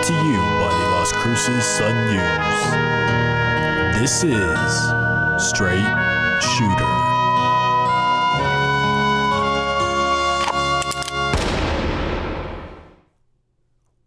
to you by the Las Cruces Sun News. This is Straight Shooter.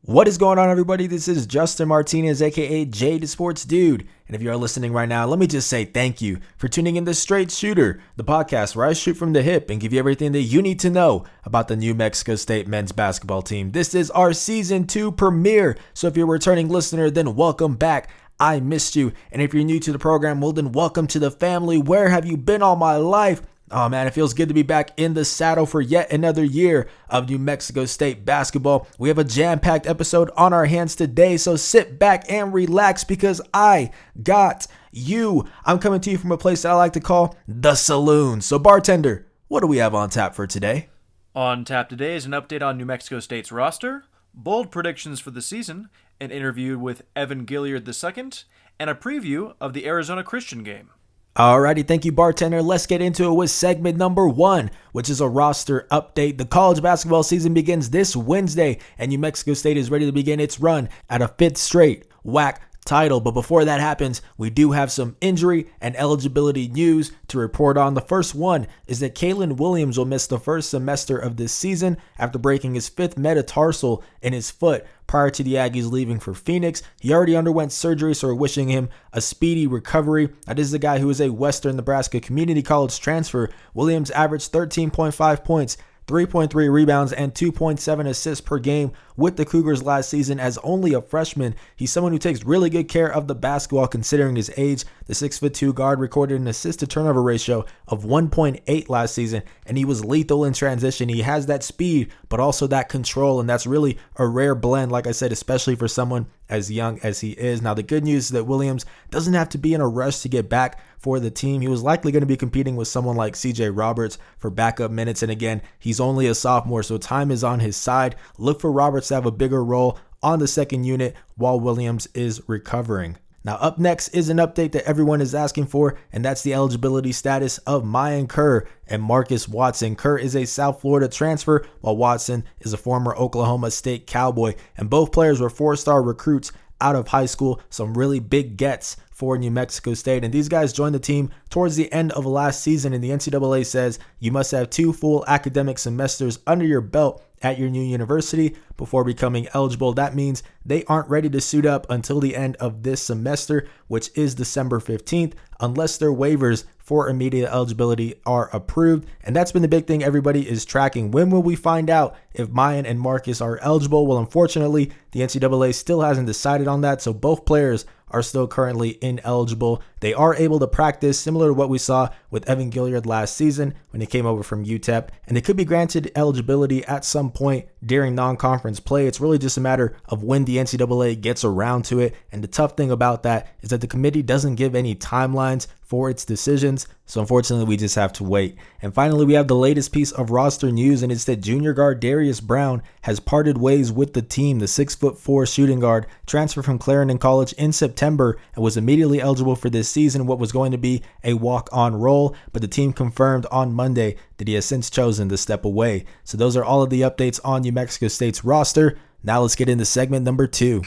What is going on, everybody? This is Justin Martinez, aka Jay the Sports Dude. And if you are listening right now, let me just say thank you for tuning in to Straight Shooter, the podcast where I shoot from the hip and give you everything that you need to know about the New Mexico State men's basketball team. This is our Season 2 premiere, so if you're a returning listener, then welcome back. I missed you. And if you're new to the program, well, then welcome to the family. Where have you been all my life? Oh man, it feels good to be back in the saddle for yet another year of New Mexico State basketball. We have a jam-packed episode on our hands today, so sit back and relax because I got you. I'm coming to you from a place that I like to call the saloon. So bartender, what do we have on tap for today? On tap today is an update on New Mexico State's roster, bold predictions for the season, an interview with Evan Gilyard II, and a preview of the Arizona Christian game. Alrighty, thank you, bartender. Let's get into it with segment number 1, which is a roster update. The college basketball season begins this Wednesday, and New Mexico State is ready to begin its run at a 5th straight WAC title. But before that happens, we do have some injury and eligibility news to report on. The first one is that Kalen Williams will miss the first semester of this season after breaking his 5th metatarsal in his foot prior to the Aggies leaving for Phoenix. He already underwent surgery, so we're wishing him a speedy recovery. Now, this is a guy who is a Western Nebraska Community College transfer. Williams averaged 13.5 points, 3.3 rebounds, and 2.7 assists per game with the Cougars last season as only a freshman. He's someone who takes really good care of the basketball considering his age. The 6'2" guard recorded an assist-to-turnover ratio of 1.8 last season, and he was lethal in transition. He has that speed, but also that control, and that's really a rare blend, like I said, especially for someone as young as he is. Now, the good news is that Williams doesn't have to be in a rush to get back for the team. He was likely going to be competing with someone like CJ Roberts for backup minutes, and again, he's only a sophomore, so time is on his side. Look for Roberts to have a bigger role on the second unit while Williams is recovering. Now, up next is an update that everyone is asking for, and that's the eligibility status of Mayan Kerr and Marcus Watson. Kerr is a South Florida transfer, while Watson is a former Oklahoma State Cowboy, and both players were 4-star recruits out of high school. Some really big gets for New Mexico State, and these guys joined the team towards the end of last season, and the NCAA says you must have 2 full academic semesters under your belt at your new university before becoming eligible. That means they aren't ready to suit up until the end of this semester, which is December 15th, unless their waivers for immediate eligibility are approved. And that's been the big thing everybody is tracking. When will we find out if Mayan and Marcus are eligible? Well, unfortunately, the NCAA still hasn't decided on that, so both players are still currently ineligible. They are able to practice, similar to what we saw with Evan Gilyard last season when he came over from UTEP, and they could be granted eligibility at some point during non-conference play. It's really just a matter of when the NCAA gets around to it, and the tough thing about that is that the committee doesn't give any timelines for its decisions, so unfortunately we just have to wait. And finally, we have the latest piece of roster news, and it's that junior guard Darius Brown has parted ways with the team. The 6'4" shooting guard transferred from Clarendon College in September and was immediately eligible for this season, what was going to be a walk-on role, but the team confirmed on Monday that he has since chosen to step away. So those are all of the updates on New Mexico State's roster. Now let's get into segment number 2.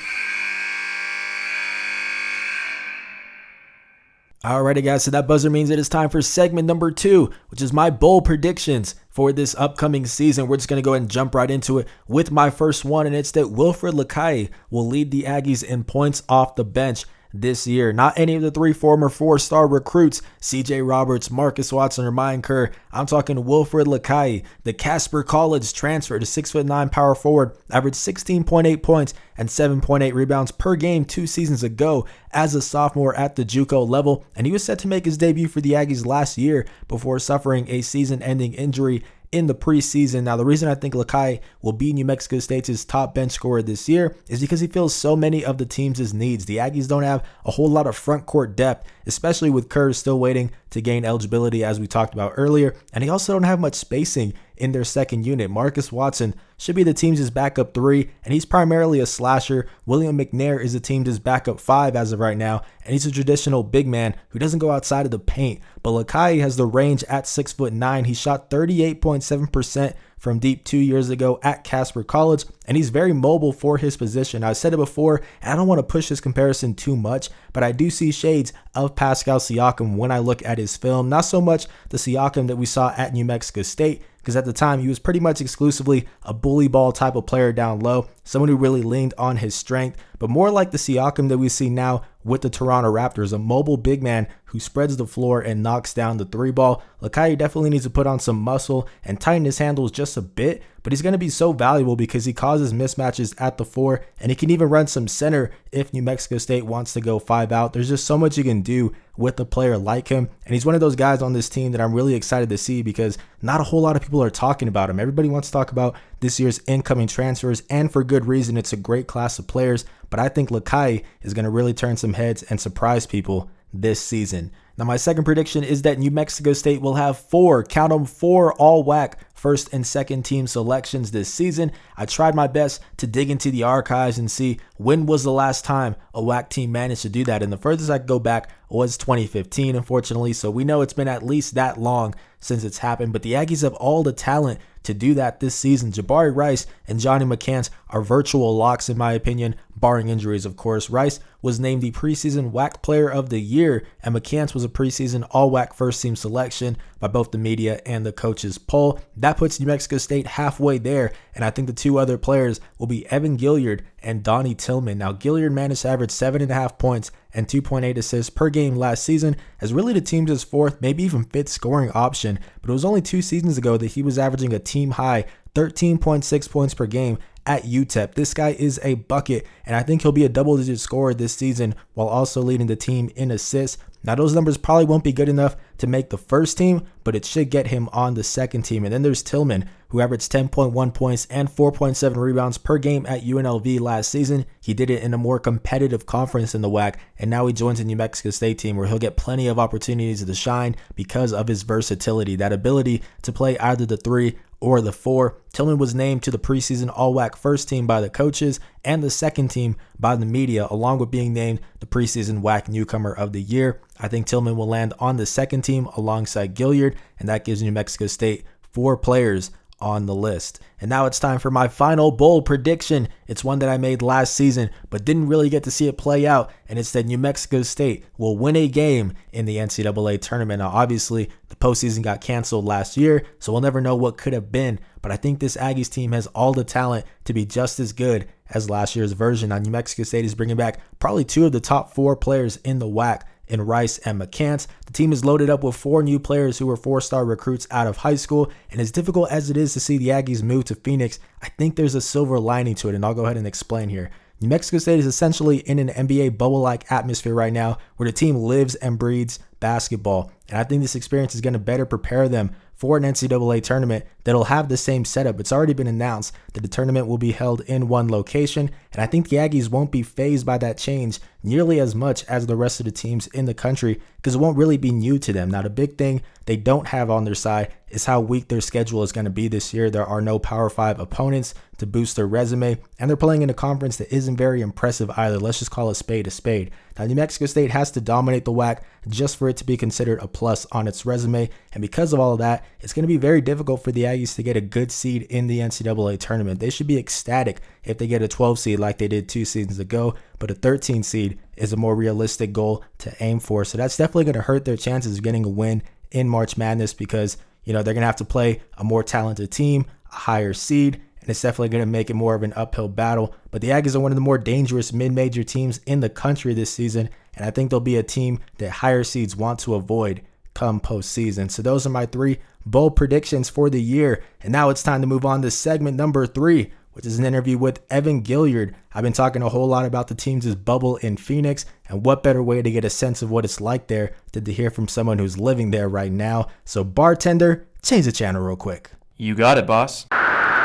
Alrighty guys, so that buzzer means it is time for segment number 2, which is my bold predictions for this upcoming season. We're just going to go ahead and jump right into it with my first one, and it's that Wilfred Lakai will lead the Aggies in points off the bench this year. Not any of the 3 former 4-star recruits, CJ Roberts, Marcus Watson, or Mayan Kerr. I'm talking Wilfred Lakai, the Casper College transfer, to 6'9" power forward, averaged 16.8 points and 7.8 rebounds per game 2 seasons ago as a sophomore at the JUCO level, and he was set to make his debut for the Aggies last year before suffering a season-ending injury in the preseason. Now, the reason I think Lakai will be New Mexico State's top bench scorer this year is because he fills so many of the team's needs. The Aggies don't have a whole lot of front court depth, especially with Kerr still waiting to gain eligibility, as we talked about earlier, and he also don't have much spacing in their second unit. Marcus Watson should be the team's backup 3, and he's primarily a slasher. William McNair is the team's backup 5 as of right now, and he's a traditional big man who doesn't go outside of the paint. But Lakai has the range at 6'9". He shot 38.7% from deep 2 years ago at Casper College, and he's very mobile for his position. I said it before, and I don't want to push this comparison too much, but I do see shades of Pascal Siakam when I look at his film. Not so much the Siakam that we saw at New Mexico State, because at the time he was pretty much exclusively a bully ball type of player down low, someone who really leaned on his strength, but more like the Siakam that we see now with the Toronto Raptors, a mobile big man who spreads the floor and knocks down the 3-ball. Lakai definitely needs to put on some muscle and tighten his handles just a bit, but he's going to be so valuable because he causes mismatches at the 4, and he can even run some center if New Mexico State wants to go 5 out. There's just so much you can do with a player like him, and he's one of those guys on this team that I'm really excited to see because not a whole lot of people are talking about him. Everybody wants to talk about this year's incoming transfers, and for good reason. It's a great class of players, but I think Lakai is going to really turn some heads and surprise people this season. Now, my second prediction is that New Mexico State will have 4, count them, 4 all-WAC first and second team selections this season. I tried my best to dig into the archives and see when was the last time a WAC team managed to do that, and the furthest I could go back was 2015, unfortunately, so we know it's been at least that long since it's happened, but the Aggies have all the talent to do that this season. Jabari Rice and Johnny McCants are virtual locks in my opinion, barring injuries of course. Rice was named the preseason WAC Player of the Year, and McCants was a preseason all-WAC first team selection by both the media and the coaches poll. That puts New Mexico State halfway there, and I think the 2 other players will be Evan Gilyard and Donnie Tillman. Now, Gilyard managed to average 7.5 points and 2.8 assists per game last season as really the team's 4th, maybe even 5th scoring option, but it was only 2 seasons ago that he was averaging a team high 13.6 points per game at UTEP. This guy is a bucket, and I think he'll be a double-digit scorer this season while also leading the team in assists. Now, those numbers probably won't be good enough to make the first team, but it should get him on the second team. And then there's Tillman, who averaged 10.1 points and 4.7 rebounds per game at UNLV last season. He did it in a more competitive conference in the WAC, and now he joins the New Mexico State team where he'll get plenty of opportunities to shine because of his versatility, that ability to play either the 3 or the 4. Tillman was named to the preseason all-WAC first team by the coaches and the second team by the media, along with being named the preseason WAC newcomer of the year. I think Tillman will land on the second team alongside Gilyard, and that gives New Mexico State 4 players on the list. And now it's time for my final bold prediction. It's one that I made last season, but didn't really get to see it play out, and it's that New Mexico State will win a game in the NCAA tournament. Now, obviously, the postseason got canceled last year, so we'll never know what could have been, but I think this Aggies team has all the talent to be just as good as last year's version. Now, New Mexico State is bringing back probably 2 of the top 4 players in the WAC in Rice and McCants. The team is loaded up with 4 new players who were 4-star recruits out of high school, and as difficult as it is to see the Aggies move to Phoenix, I think there's a silver lining to it, and I'll go ahead and explain here. New Mexico State is essentially in an NBA bubble-like atmosphere right now where the team lives and breathes basketball, and I think this experience is going to better prepare them for an NCAA tournament that'll have the same setup. It's already been announced that the tournament will be held in one location, and I think the Aggies won't be fazed by that change nearly as much as the rest of the teams in the country because it won't really be new to them. Now, the big thing they don't have on their side is how weak their schedule is going to be this year. There are no Power 5 opponents to boost their resume, and they're playing in a conference that isn't very impressive either. Let's just call a spade a spade. Now, New Mexico State has to dominate the WAC just for it to be considered a plus on its resume, and because of all of that, it's going to be very difficult for the Aggies to get a good seed in the NCAA tournament. They should be ecstatic if they get a 12 seed like they did 2 seasons ago, but a 13 seed is a more realistic goal to aim for. So that's definitely going to hurt their chances of getting a win in March Madness because, they're going to have to play a more talented team, a higher seed, and it's definitely going to make it more of an uphill battle. But the Aggies are one of the more dangerous mid-major teams in the country this season, and I think they'll be a team that higher seeds want to avoid come postseason. So those are my 3 bold predictions for the year. And now it's time to move on to segment number 3, which is an interview with Evan Gilyard. I've been talking a whole lot about the team's bubble in Phoenix, and what better way to get a sense of what it's like there than to hear from someone who's living there right now. So bartender, change the channel real quick. You got it, boss.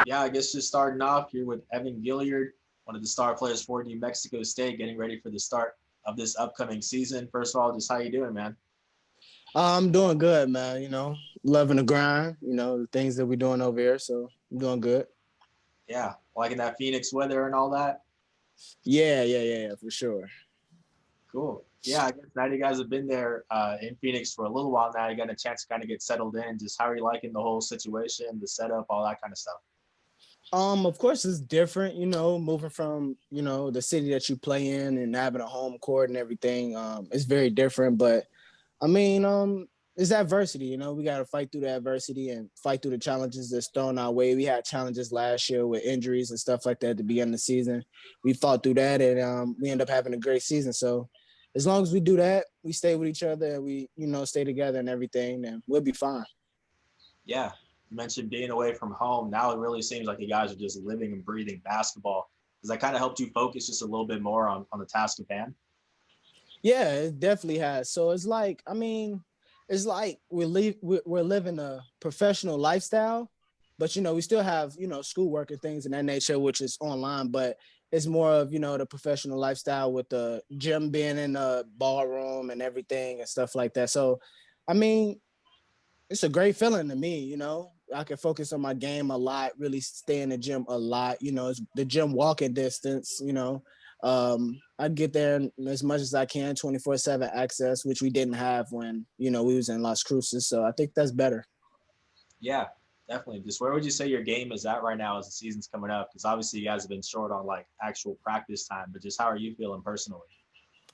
Yeah, I guess just starting off here with Evan Gilyard, one of the star players for New Mexico State, getting ready for the start of this upcoming season. First of all, just how you doing, man? I'm doing good, man. loving the grind, the things that we're doing over here. So I'm doing good. Yeah, liking that Phoenix weather and all that. Yeah, for sure. Cool. Yeah, I guess now you guys have been there in Phoenix for a little while now. You got a chance to kind of get settled in. Just how are you liking the whole situation, the setup, all that kind of stuff? Of course it's different, moving from, the city that you play in and having a home court and everything. It's very different, but I mean, it's adversity, we got to fight through the adversity and fight through the challenges that's thrown our way. We had challenges last year with injuries and stuff like that at the beginning of the season. We fought through that and we end up having a great season. So as long as we do that, we stay with each other and we, stay together and everything, then we'll be fine. Yeah, you mentioned being away from home. Now it really seems like you guys are just living and breathing basketball. Does that kind of helped you focus just a little bit more on the task at hand? Yeah, it definitely has. So it's like, it's like we're living a professional lifestyle, but we still have schoolwork and things in that nature, which is online. But it's more of the professional lifestyle with the gym being in the ballroom and everything and stuff like that. So, I mean, it's a great feeling to me. I can focus on my game a lot, really stay in the gym a lot. It's the gym walking distance. I get there as much as I can, 24/7 access, which we didn't have when we was in Las Cruces. So I think that's better. Yeah, definitely. Just where would you say your game is at right now as the season's coming up? Because obviously you guys have been short on like actual practice time, but just how are you feeling personally?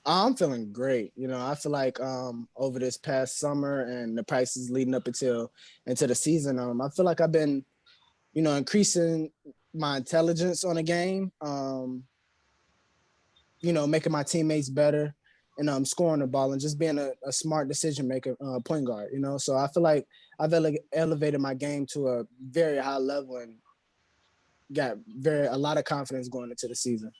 I'm feeling great. I feel like over this past summer and the prices leading up into the season, I feel like I've been, increasing my intelligence on the game, making my teammates better and scoring the ball and just being a smart decision maker, point guard, So I feel like I've elevated my game to a very high level and got a lot of confidence going into the season.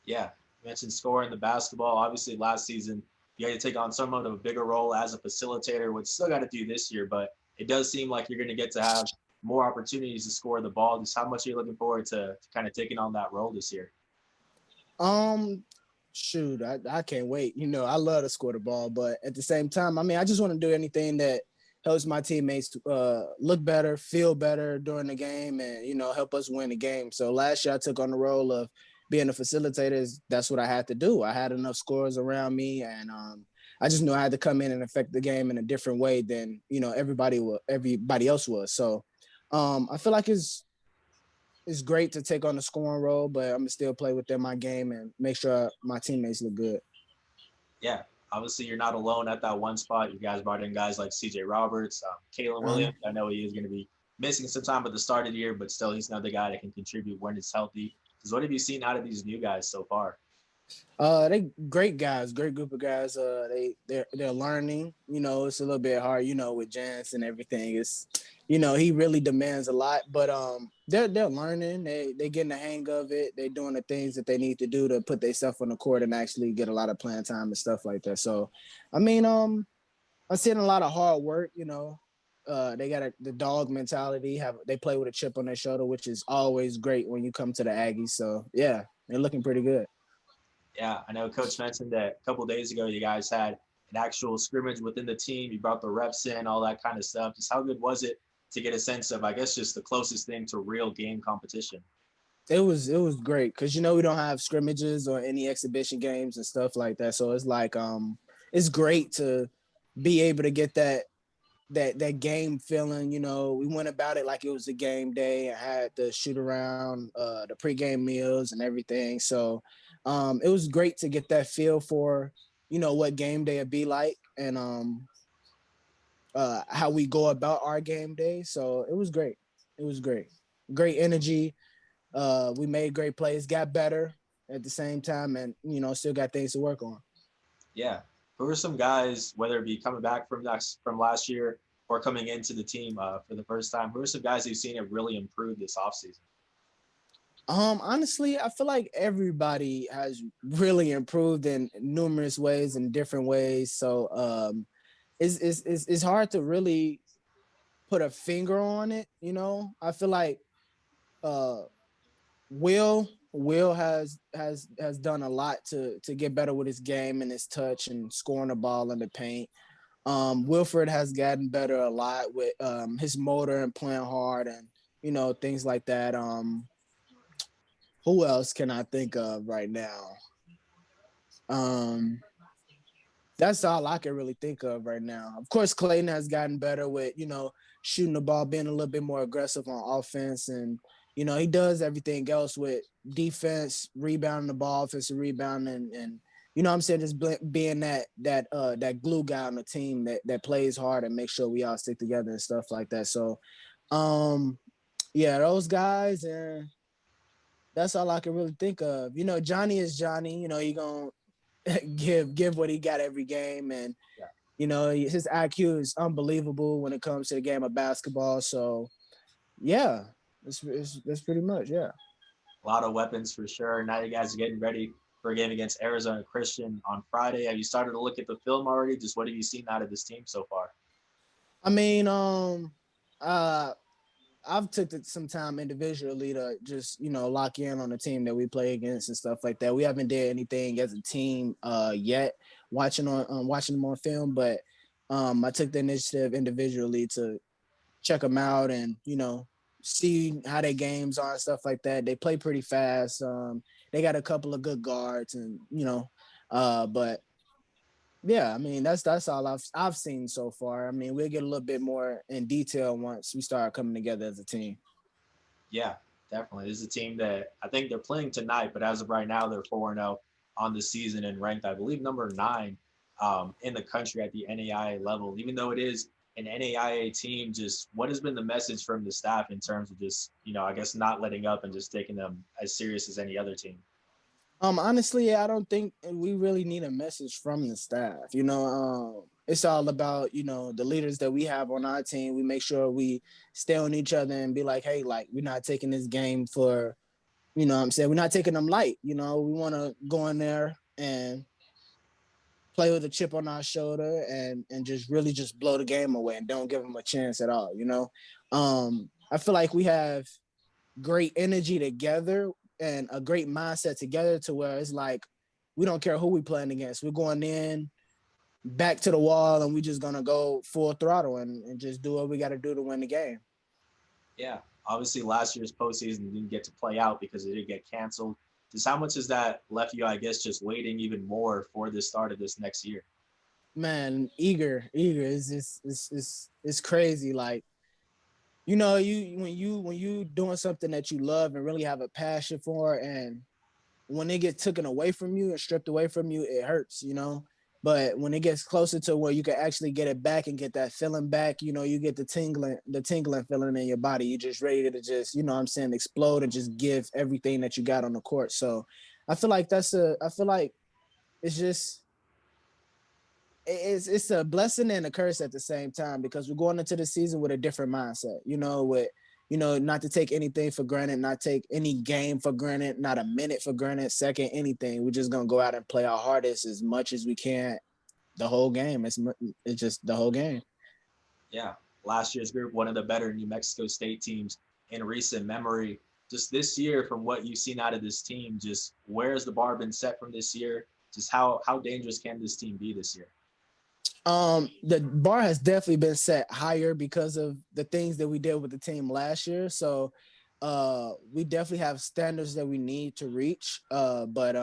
Yeah, you mentioned scoring the basketball. Obviously, last season you had to take on somewhat of a bigger role as a facilitator, which still got to do this year. But it does seem like you're going to get to have more opportunities to score the ball. Just how much are you looking forward to kind of taking on that role this year? Um, Shoot, I can't wait. I love to score the ball, but at the same time, I just want to do anything that helps my teammates look better, feel better during the game, and help us win the game. So last year I took on the role of being a facilitator. That's what I had to do. I had enough scorers around me, and I just knew I had to come in and affect the game in a different way than everybody else was. So I feel like it's great to take on the scoring role, but I'm gonna still play within my game and make sure my teammates look good. Yeah, obviously you're not alone at that one spot. You guys brought in guys like C.J. Roberts, Kalen Uh-huh. Williams. I know he is going to be missing some time at the start of the year, but still he's another guy that can contribute when it's healthy. Because what have you seen out of these new guys so far? They great guys, great group of guys. They're learning. It's a little bit hard. With Jance and everything. It's he really demands a lot, but they're learning. They getting the hang of it. They're doing the things that they need to do to put themselves on the court and actually get a lot of playing time and stuff like that. So, I mean, I'm seeing a lot of hard work. They got the dog mentality. They play with a chip on their shoulder, which is always great when you come to the Aggies. So yeah, they're looking pretty good. Yeah, I know Coach mentioned that a couple of days ago you guys had an actual scrimmage within the team. You brought the reps in, all that kind of stuff. Just how good was it to get a sense of, I guess, just the closest thing to real game competition? It was great because we don't have scrimmages or any exhibition games and stuff like that. So it's like it's great to be able to get that game feeling. We went about it like it was a game day and had the shoot around, the pregame meals and everything. So it was great to get that feel for what game day would be like and how we go about our game day. So it was great. It was great. Great energy. We made great plays, got better at the same time, and still got things to work on. Yeah. Who are some guys, whether it be coming back from last year or coming into the team for the first time, who are some guys you've seen have really improved this offseason? Honestly, I feel like everybody has really improved in numerous ways and different ways. So it's hard to really put a finger on it. I feel like uh, Will has done a lot to get better with his game and his touch and scoring the ball in the paint. Wilfred has gotten better a lot with his motor and playing hard and, things like that. Who else can I think of right now? That's all I can really think of right now. Of course, Clayton has gotten better with, shooting the ball, being a little bit more aggressive on offense. And, he does everything else with defense, rebounding the ball, offensive rebounding, and what I'm saying, just being that glue guy on the team that plays hard and makes sure we all stick together and stuff like that. So, yeah, those guys, and that's all I can really think of. Johnny is Johnny. He gonna give what he got every game, and his IQ is unbelievable when it comes to the game of basketball. So, yeah, that's pretty much, yeah. A lot of weapons for sure. Now you guys are getting ready for a game against Arizona Christian on Friday. Have you started to look at the film already? Just what have you seen out of this team so far? I mean, I've took some time individually to just, lock in on the team that we play against and stuff like that. We haven't did anything as a team yet, watching them on film, but I took the initiative individually to check them out and, see how their games are and stuff like that. They play pretty fast. They got a couple of good guards and, but yeah, I mean, that's all I've seen so far. I mean, we'll get a little bit more in detail once we start coming together as a team. Yeah, definitely. This is a team that I think they're playing tonight, but as of right now, they're 4-0 on the season and ranked, I believe, number 9 in the country at the NAIA level. Even though it is an NAIA team, just what has been the message from the staff in terms of just, I guess not letting up and just taking them as serious as any other team? Honestly, I don't think we really need a message from the staff. It's all about, the leaders that we have on our team. We make sure we stay on each other and be like, hey, like, we're not taking this game for, what I'm saying, we're not taking them light. We want to go in there and play with a chip on our shoulder and just really just blow the game away and don't give them a chance at all. I feel like we have great energy together and a great mindset together to where it's like, we don't care who we playing against. We're going in back to the wall and we just going to go full throttle and just do what we got to do to win the game. Yeah. Obviously last year's postseason didn't get to play out because it did get canceled. Just how much has that left you, I guess, just waiting even more for the start of this next year? Man, eager. It's crazy. Like, when you doing something that you love and really have a passion for, and when it gets taken away from you and stripped away from you, it hurts, But when it gets closer to where you can actually get it back and get that feeling back, you get the tingling feeling in your body. You're just ready to just, explode and just give everything that you got on the court. So I feel like it's just, it's a blessing and a curse at the same time, because we're going into the season with a different mindset, with, not to take anything for granted, not take any game for granted, not a minute for granted, second, anything. We're just going to go out and play our hardest as much as we can the whole game. It's just the whole game. Yeah. Last year's group, one of the better New Mexico State teams in recent memory. Just this year, from what you've seen out of this team, just where has the bar been set from this year? Just how dangerous can this team be this year? The bar has definitely been set higher because of the things that we did with the team last year. So we definitely have standards that we need to reach. But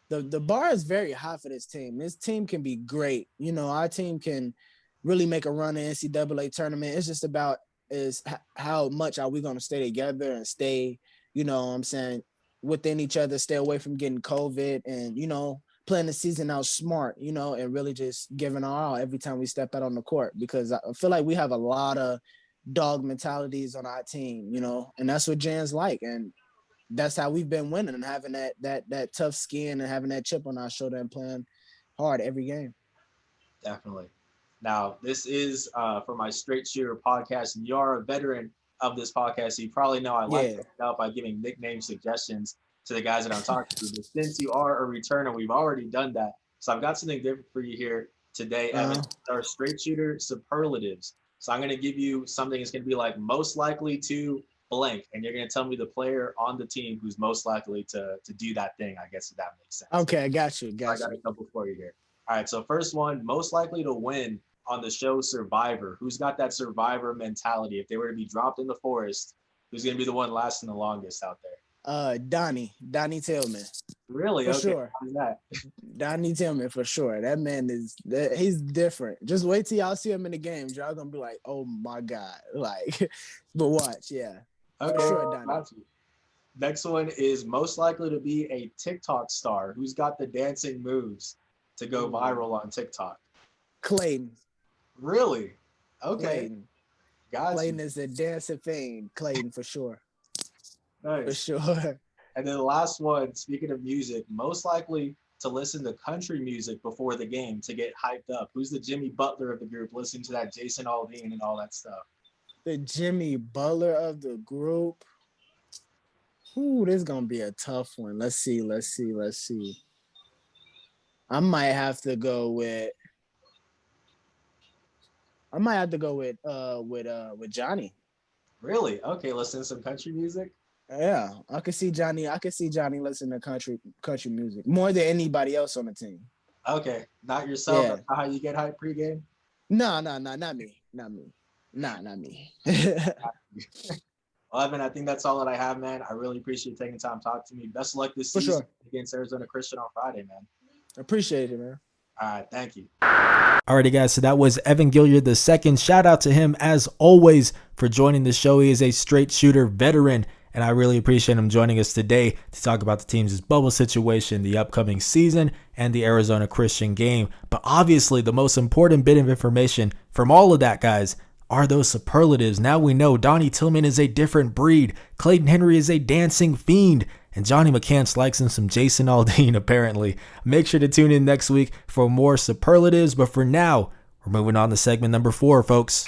the bar is very high for this team. This team can be great. Our team can really make a run in NCAA tournament. It's just about how much are we going to stay together and stay, within each other, stay away from getting COVID and, playing the season out smart, and really just giving our all every time we step out on the court, because I feel like we have a lot of dog mentalities on our team, and that's what Jan's like. And that's how we've been winning and having that tough skin and having that chip on our shoulder and playing hard every game. Definitely. Now, this is for my Straight Shooter podcast, and you are a veteran of this podcast, so you probably know I like to help out by giving nickname suggestions to the guys that I'm talking to. But since you are a returner, we've already done that. So I've got something different for you here today, Evan. Our Straight Shooter superlatives. So I'm going to give you something that's going to be like most likely to blank, and you're going to tell me the player on the team who's most likely to do that thing, I guess, if that makes sense. Okay, I got you. I got a couple for you here. All right, so first one, most likely to win on the show Survivor. Who's got that Survivor mentality? If they were to be dropped in the forest, who's going to be the one lasting the longest out there? Donnie Tillman. Really? For Okay. sure. How's that? Donnie Tillman for sure. That man he's different. Just wait till y'all see him in the games. Y'all gonna be like, oh my God. Like, but watch, yeah. Okay. For sure, Donnie. Got you. Next one is most likely to be a TikTok star. Who's got the dancing moves to go viral on TikTok? Clayton. Really? Okay. Clayton. Got Clayton you. is a dancing fiend. Clayton for sure. Nice. For sure. And then the last one, speaking of music, most likely to listen to country music before the game to get hyped up. Who's the Jimmy Butler of the group, listening to that Jason Aldean and all that stuff? The Jimmy Butler of the group. Ooh, this is gonna be a tough one. Let's see. I might have to go with Johnny. Really? Okay, listen to some country music. Yeah, I could see Johnny listening to country music more than anybody else on the team. Okay, not yourself. Yeah. That's not how you get hyped pregame. No, not me. Not me. Well, Evan, I think that's all that I have, man. I really appreciate you taking time to talk to me. Best of luck this For season sure. against Arizona Christian on Friday, man. Appreciate it, man. All right, thank you. Alrighty, guys, so that was Evan Gilyard II. Shout out to him, as always, for joining the show. He is a straight shooter veteran, and I really appreciate him joining us today to talk about the team's bubble situation, the upcoming season, and the Arizona Christian game. But obviously, the most important bit of information from all of that, guys, are those superlatives. Now we know Donnie Tillman is a different breed, Clayton Henry is a dancing fiend, and Johnny McCants likes him some Jason Aldean, apparently. Make sure to tune in next week for more superlatives, but for now, we're moving on to segment number 4, folks.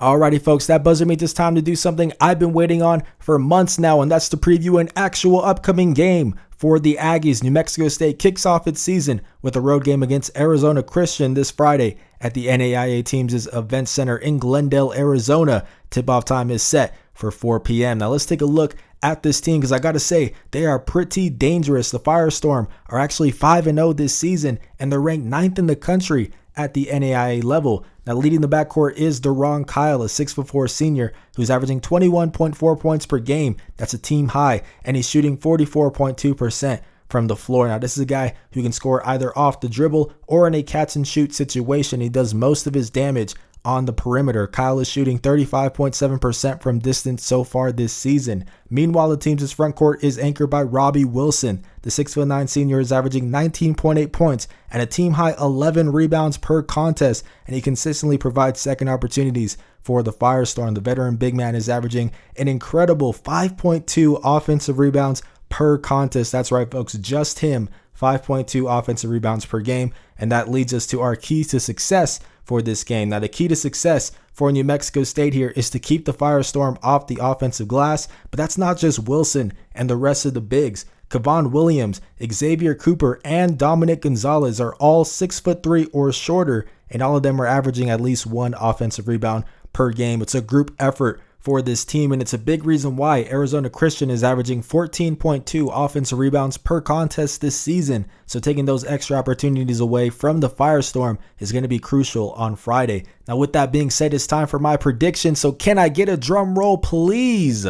Alrighty, folks, that buzzer means it's time to do something I've been waiting on for months now, and that's to preview an actual upcoming game for the Aggies. New Mexico State kicks off its season with a road game against Arizona Christian this Friday at the NAIA Teams' Event Center in Glendale, Arizona. Tip-off time is set for 4 p.m. Now let's take a look at this team, because I got to say, they are pretty dangerous. The Firestorm are actually 5-0 this season, and they're ranked 9th in the country at the NAIA level. Now, leading the backcourt is Deron Kyle, a 6'4" senior who's averaging 21.4 points per game. That's a team high, and he's shooting 44.2% from the floor. Now, this is a guy who can score either off the dribble or in a catch and shoot situation. He does most of his damage on the perimeter. Kyle is shooting 35.7% from distance so far this season. Meanwhile, the team's front court is anchored by Robbie Wilson. The 6'9" senior is averaging 19.8 points and a team-high 11 rebounds per contest, and he consistently provides second opportunities for the Firestorm. The veteran big man is averaging an incredible 5.2 offensive rebounds per contest. That's right, folks, just him. 5.2 offensive rebounds per game, and that leads us to our keys to success for this game. Now, the key to success for New Mexico State here is to keep the Firestorm off the offensive glass, but that's not just Wilson and the rest of the bigs. Kevon Williams, Xavier Cooper, and Dominic Gonzalez are all 6'3" or shorter, and all of them are averaging at least 1 offensive rebound per game. It's a group effort for this team, and it's a big reason why Arizona Christian is averaging 14.2 offensive rebounds per contest this season. So taking those extra opportunities away from the Firestorm is going to be crucial on Friday. Now, with that being said, it's time for my prediction. So can I get a drum roll, please?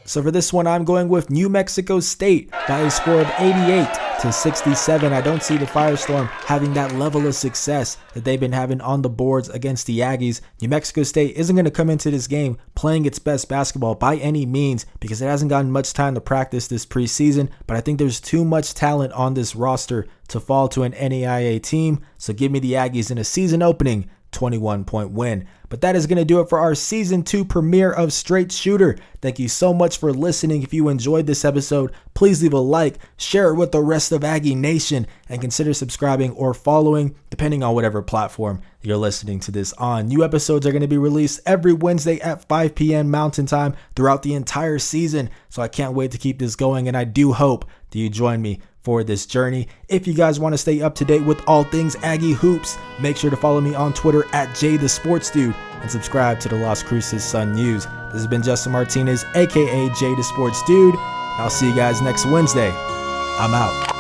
So for this one, I'm going with New Mexico State by a score of 88-67. I don't see the Firestorm having that level of success that they've been having on the boards against the Aggies. New Mexico State isn't going to come into this game playing its best basketball by any means, because it hasn't gotten much time to practice this preseason, but I think there's too much talent on this roster to fall to an NAIA team. So give me the Aggies in a season opening 21-point win. But that is going to do it for our Season 2 premiere of Straight Shooter. Thank you so much for listening. If you enjoyed this episode, please leave a like, share it with the rest of Aggie Nation, and consider subscribing or following, depending on whatever platform you're listening to this on. New episodes are going to be released every Wednesday at 5 p.m. Mountain Time throughout the entire season, so I can't wait to keep this going, and I do hope that you join me for this journey. If you guys want to stay up to date with all things Aggie hoops, make sure to follow me on Twitter at JTheSportsDude and subscribe to the Las Cruces Sun News. This has been Justin Martinez, aka JTheSportsDude. I'll see you guys next Wednesday. I'm out.